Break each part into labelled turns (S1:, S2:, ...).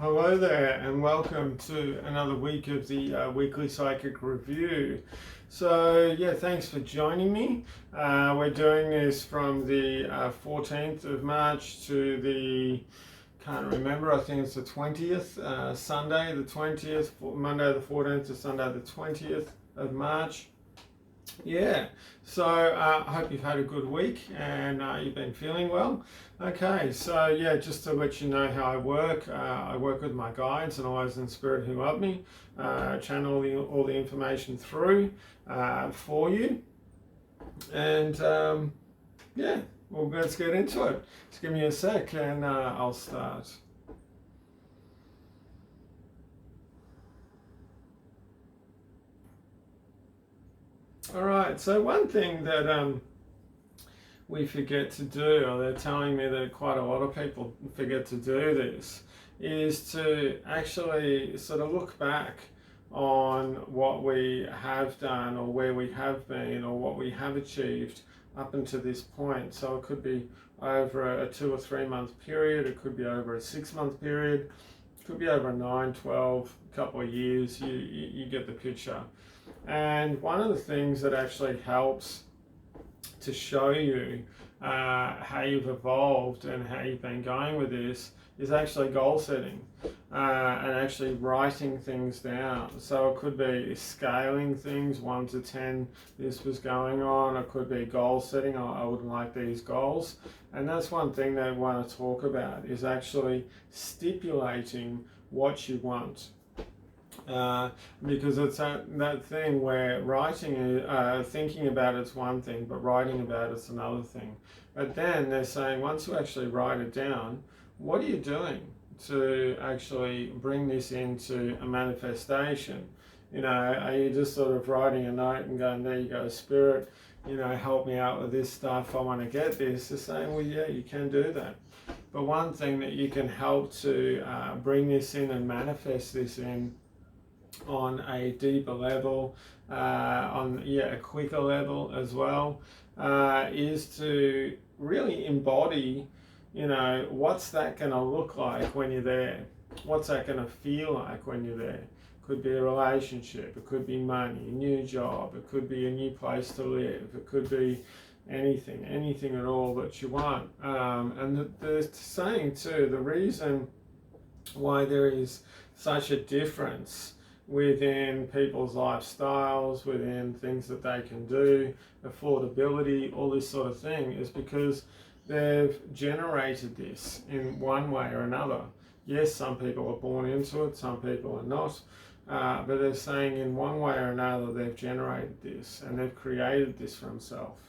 S1: Hello there, and welcome to another week of the Weekly Psychic Review. So, yeah, thanks for joining me. We're doing this from the 14th of March to the, can't remember, I think it's the 20th, Sunday the 20th, Monday the 14th to Sunday the 20th of March. Yeah, so I hope you've had a good week and you've been feeling well. Okay, so yeah, just to let you know how I work with my guides and eyes in spirit who love me, channel all the information through for you. And yeah, well, let's get into it. Just give me a sec and I'll start. All right, so one thing that we forget to do, or they're telling me that quite a lot of people forget to do this, is to actually sort of look back on what we have done or where we have been or what we have achieved up until this point. So it could be over a 2 or 3 month period, it could be over a 6 month period, it could be over a 9, 12, couple of years, you get the picture. And one of the things that actually helps to show you how you've evolved and how you've been going with this is actually goal setting and actually writing things down. So it could be scaling things 1 to 10, this was going on. It could be goal setting, I would like these goals. And that's one thing that I want to talk about, is actually stipulating what you want. Because it's that thing where writing, thinking about it's one thing, but writing about it's another thing. But then they're saying once you actually write it down, what are you doing to actually bring this into a manifestation? You know, are you just sort of writing a note and going, there you go, Spirit, you know, help me out with this stuff, I want to get this? They're saying, well, yeah, you can do that. But one thing that you can help to bring this in and manifest this in on a deeper level, on a quicker level as well, is to really embody, you know, what's that going to look like when you're there? What's that going to feel like when you're there? Could be a relationship, it could be money, a new job, it could be a new place to live, it could be anything at all that you want. And they're saying too, the reason why there is such a difference within people's lifestyles, within things that they can do, affordability, all this sort of thing, is because they've generated this in one way or another. Yes, some people are born into it, some people are not, but they're saying in one way or another they've generated this and they've created this for themselves.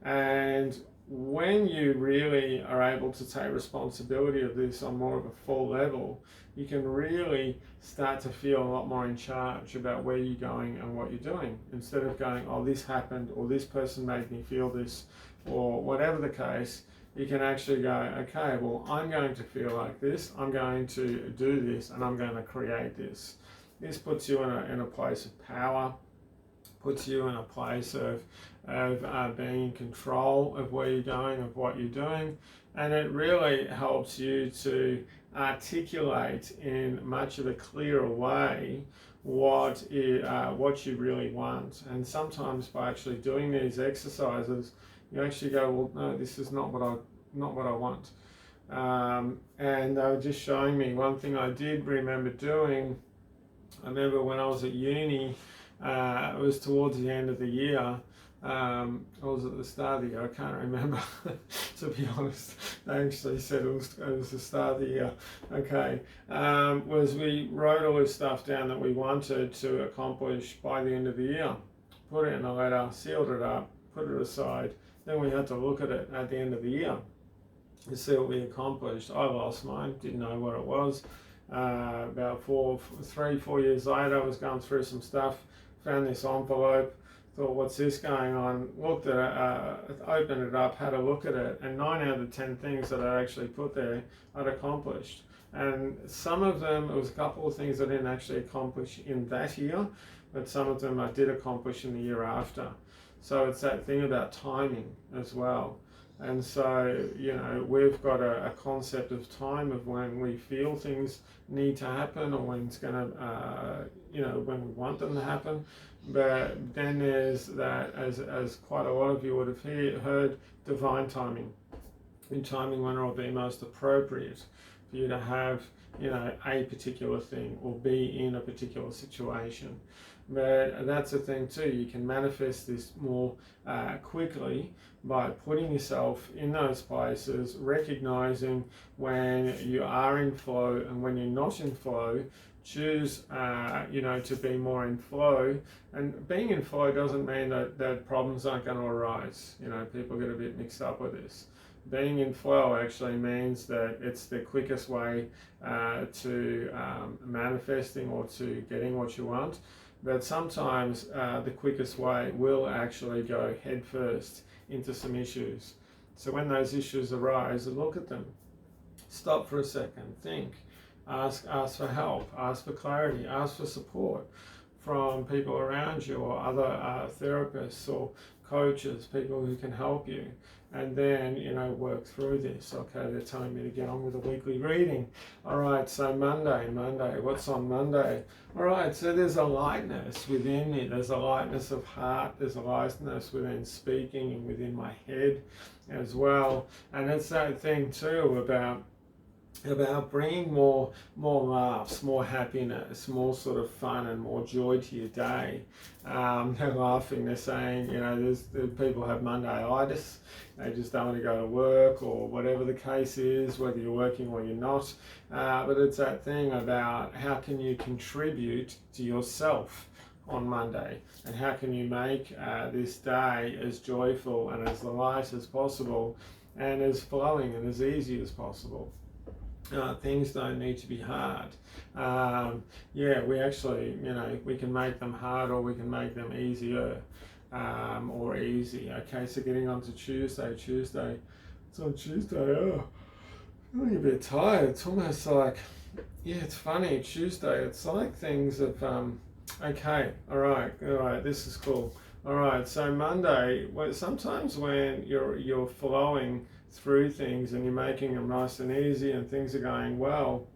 S1: And when you really are able to take responsibility of this on more of a full level, you can really start to feel a lot more in charge about where you're going and what you're doing, instead of going, oh, this happened, or this person made me feel this, or whatever the case. You can actually go, okay, well, I'm going to feel like this, I'm going to do this, and I'm going to create this. This puts you in a place of power, puts you in a place of being in control of where you're going, of what you're doing, and it really helps you to articulate in much of a clearer way what you really want. And sometimes by actually doing these exercises, you actually go, well, no, this is not what I want. And they were just showing me one thing I did remember doing. I remember when I was at uni, it was towards the end of the year, or was it the start of the year? I can't remember, to be honest. They actually said it was the start of the year. Okay, was we wrote all this stuff down that we wanted to accomplish by the end of the year, put it in a letter, sealed it up, put it aside. Then we had to look at it at the end of the year to see what we accomplished. I lost mine, didn't know what it was. About 3-4 years later, I was going through some stuff, found this envelope, thought, what's this going on? Looked at it, opened it up, had a look at it, and 9 out of 10 things that I actually put there I'd accomplished. And some of them, it was a couple of things I didn't actually accomplish in that year, but some of them I did accomplish in the year after. So it's that thing about timing as well. And so, we've got a concept of time of when we feel things need to happen, or when it's going to, when we want them to happen. But then there's that, as quite a lot of you would have heard, divine timing. In timing when it will be most appropriate for you to have, a particular thing or be in a particular situation. But that's the thing too, you can manifest this more quickly by putting yourself in those places, recognizing when you are in flow and when you're not in flow. Choose, to be more in flow. And being in flow doesn't mean that problems aren't going to arise. People get a bit mixed up with this. Being in flow actually means that it's the quickest way to manifesting or to getting what you want. But sometimes the quickest way will actually go head first into some issues. So when those issues arise, look at them. Stop for a second, think, ask for help, ask for clarity, ask for support from people around you, or other therapists or coaches, people who can help you. And then, work through this. Okay, they're telling me to get on with the weekly reading. All right, so Monday, what's on Monday? All right, so there's a lightness within me. There's a lightness of heart. There's a lightness within speaking and within my head as well. And it's that thing too about bringing more laughs, more happiness, more sort of fun and more joy to your day. They're laughing, they're saying, there's people have Monday-itis, they just don't want to go to work, or whatever the case is, whether you're working or you're not. But it's that thing about how can you contribute to yourself on Monday, and how can you make this day as joyful and as light as possible, and as flowing and as easy as possible. Things don't need to be hard. We actually, we can make them hard, or we can make them easier, or easy. Okay, so getting on to Tuesday. It's on Tuesday. Oh, I'm feeling a bit tired. It's almost like, it's funny. Tuesday, it's like things have, okay, all right, this is cool. All right, so Monday, sometimes when you're flowing through things and you're making them nice and easy and things are going well,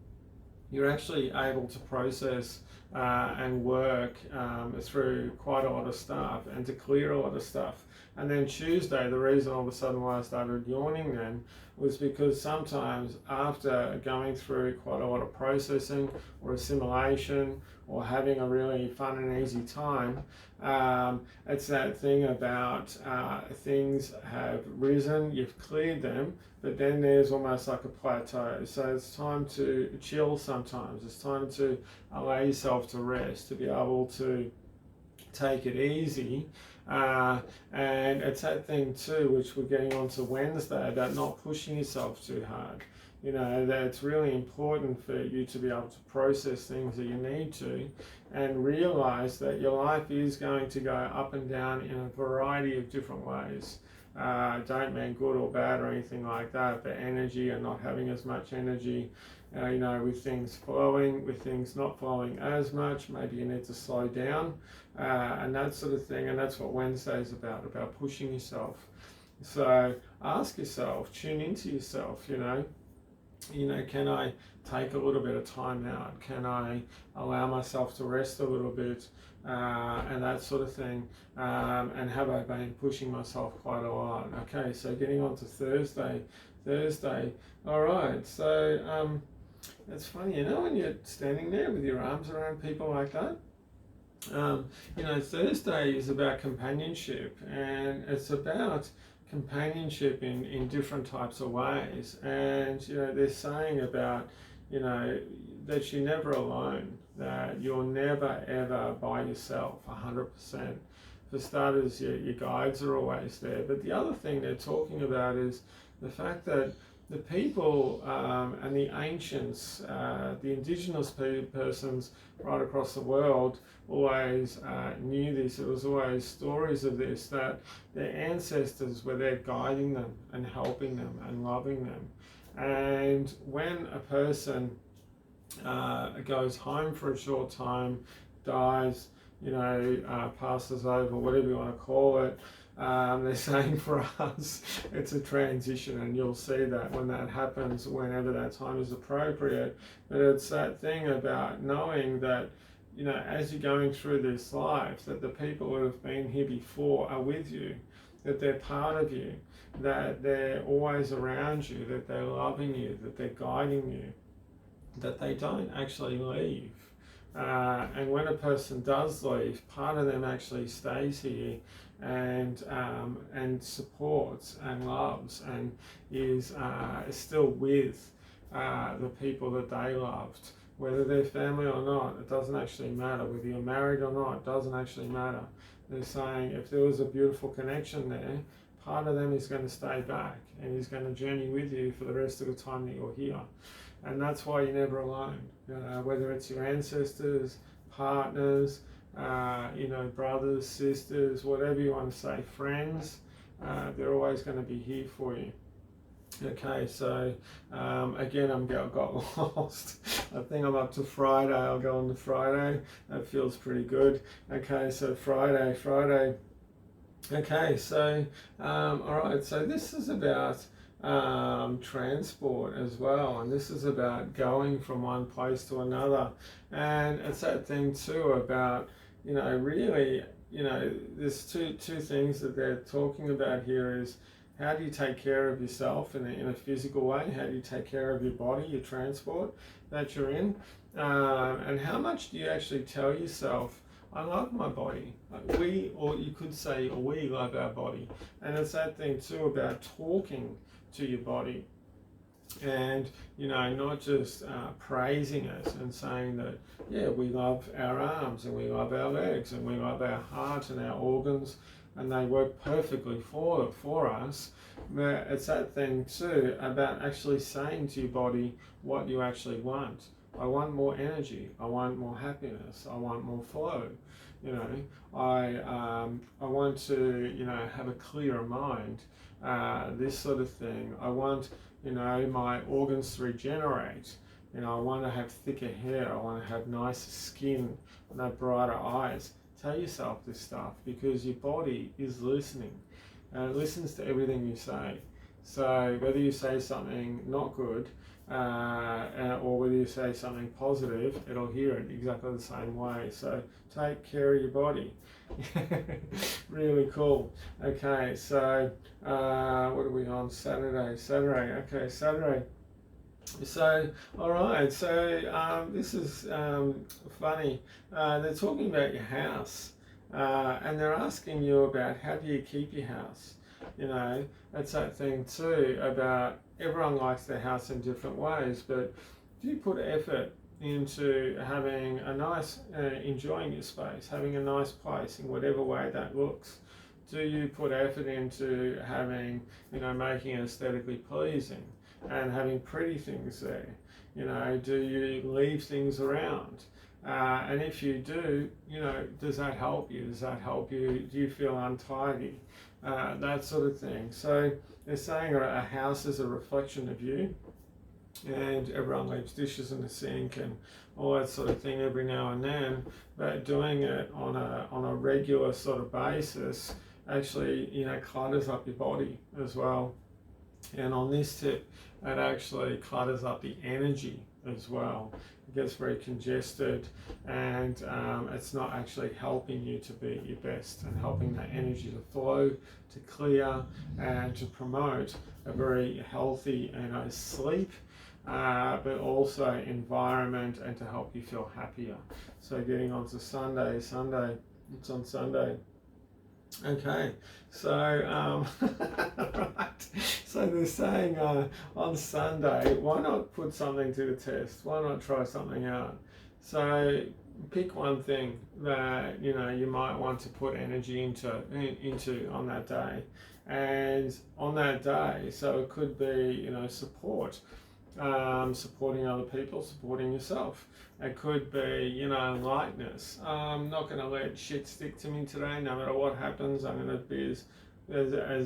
S1: you're actually able to process and work through quite a lot of stuff and to clear a lot of stuff. And then Tuesday, the reason all of a sudden why I started yawning then was because sometimes after going through quite a lot of processing or assimilation or having a really fun and easy time, it's that thing about things have risen, you've cleared them, but then there's almost like a plateau. So it's time to chill sometimes. It's time to allow yourself to rest, to be able to take it easy. And it's that thing too, which we're getting on to Wednesday, about not pushing yourself too hard. That it's really important for you to be able to process things that you need to, and realize that your life is going to go up and down in a variety of different ways. Don't mean good or bad or anything like that, but energy and not having as much energy, with things flowing, with things not flowing as much, maybe you need to slow down, and that sort of thing. And that's what Wednesday is about pushing yourself. So ask yourself, tune into yourself, can I take a little bit of time out? Can I allow myself to rest a little bit, and that sort of thing? And have I been pushing myself quite a lot? Okay, so getting on to Thursday. All right, so it's funny, when you're standing there with your arms around people like that. Thursday is about companionship, and it's about companionship in different types of ways. And they're saying about that you're never alone, that you're never ever by yourself 100%. For starters, your guides are always there. But the other thing they're talking about is the fact that the people and the ancients, the indigenous persons right across the world always knew this. There was always stories of this, that their ancestors were there guiding them and helping them and loving them. And when a person goes home for a short time, dies, passes over, whatever you want to call it, They're saying for us it's a transition, and you'll see that when that happens, whenever that time is appropriate. But it's that thing about knowing that, as you're going through this life, that the people who have been here before are with you, that they're part of you, that they're always around you, that they're loving you, that they're guiding you, that they don't actually leave. And when a person does leave, part of them actually stays here and supports and loves and is still with the people that they loved. Whether they're family or not, it doesn't actually matter. Whether you're married or not, it doesn't actually matter. They're saying if there was a beautiful connection there, part of them is going to stay back and is going to journey with you for the rest of the time that you're here. And that's why you're never alone. Whether it's your ancestors, partners, brothers, sisters, whatever you want to say, friends, they're always going to be here for you. Okay, so again, got lost. I think I'm up to Friday. I'll go on to Friday. That feels pretty good. Okay, so Friday. Okay, so all right. So this is about transport as well, and this is about going from one place to another. And it's that thing too about really there's two things that they're talking about here is, how do you take care of yourself in a physical way? How do you take care of your body, your transport that you're in? And how much do you actually tell yourself, I love my body? We love our body. And it's that thing too about talking to your body and not just praising it and saying that, yeah, we love our arms and we love our legs and we love our heart and our organs, and they work perfectly for us. But it's that thing too about actually saying to your body what you actually want. I want more energy. I want more happiness. I want more flow. I want to have a clearer mind. This sort of thing. I want my organs to regenerate. I want to have thicker hair. I want to have nicer skin and have brighter eyes. Tell yourself this stuff because your body is listening and it listens to everything you say. So whether you say something not good or whether you say something positive, it'll hear it exactly the same way. So take care of your body. Really cool. Okay, so what are we on? Saturday. Okay, Saturday. So, all right, so this is funny. They're talking about your house and they're asking you about how do you keep your house. That's that thing too about everyone likes their house in different ways, but do you put effort into having a nice, enjoying your space, having a nice place in whatever way that looks? Do you put effort into having, making it aesthetically pleasing? And having pretty things there, do you leave things around? And if you do, does that help you? Do you feel untidy? That sort of thing. So they're saying a house is a reflection of you, and everyone leaves dishes in the sink and all that sort of thing every now and then. But doing it on a regular sort of basis actually, clutters up your body as well. And on this tip, it actually clutters up the energy as well. It gets very congested and it's not actually helping you to be at your best and helping that energy to flow, to clear and to promote a very healthy sleep, but also environment and to help you feel happier. So getting on to Sunday, it's on Sunday. Okay, so right. So they're saying on Sunday, why not put something to the test? Why not try something out? So pick one thing that you might want to put energy into on that day, and on that day. So it could be support. Supporting other people, supporting yourself. It could be, lightness. I'm not going to let shit stick to me today, no matter what happens. I'm going to be as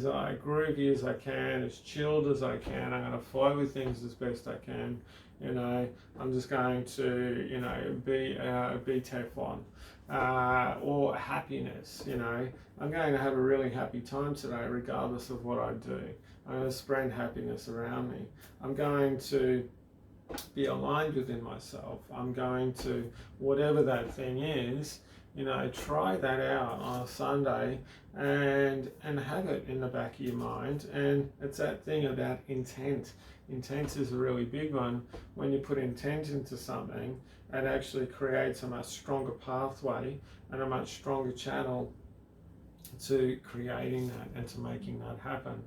S1: groovy as I can, as chilled as I can. I'm going to flow with things as best I can. You know, I'm just going to, you know, be Teflon. Or happiness, you know, I'm going to have a really happy time today, regardless of what I do. I'm going to spread happiness around me. I'm going to be aligned within myself. I'm going to, whatever that thing is, you know, try that out on a Sunday and have it in the back of your mind. And it's that thing about intent. Intent is a really big one. When you put intent into something, it actually creates a much stronger pathway and a much stronger channel to creating that and to making that happen.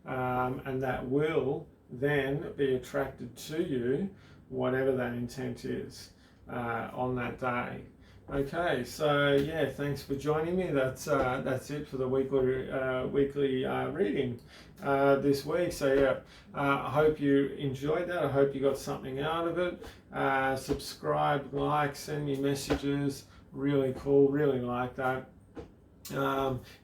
S1: And that will then be attracted to you, whatever that intent is on that day. Okay, so yeah, thanks for joining me. That's it for the weekly reading this week. So yeah, I hope you enjoyed that. I hope you got something out of it. Subscribe, like, send me messages. Really cool. Really like that.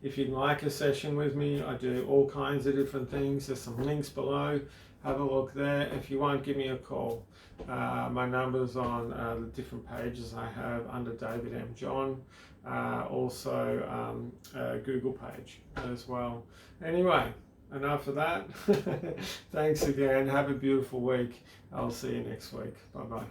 S1: If you'd like a session with me, I do all kinds of different things. There's some links below. Have a look there. If you want, give me a call. My number's on the different pages I have under David M. John. Also a Google page as well. Anyway, enough of that. Thanks again. Have a beautiful week. I'll see you next week. Bye-bye.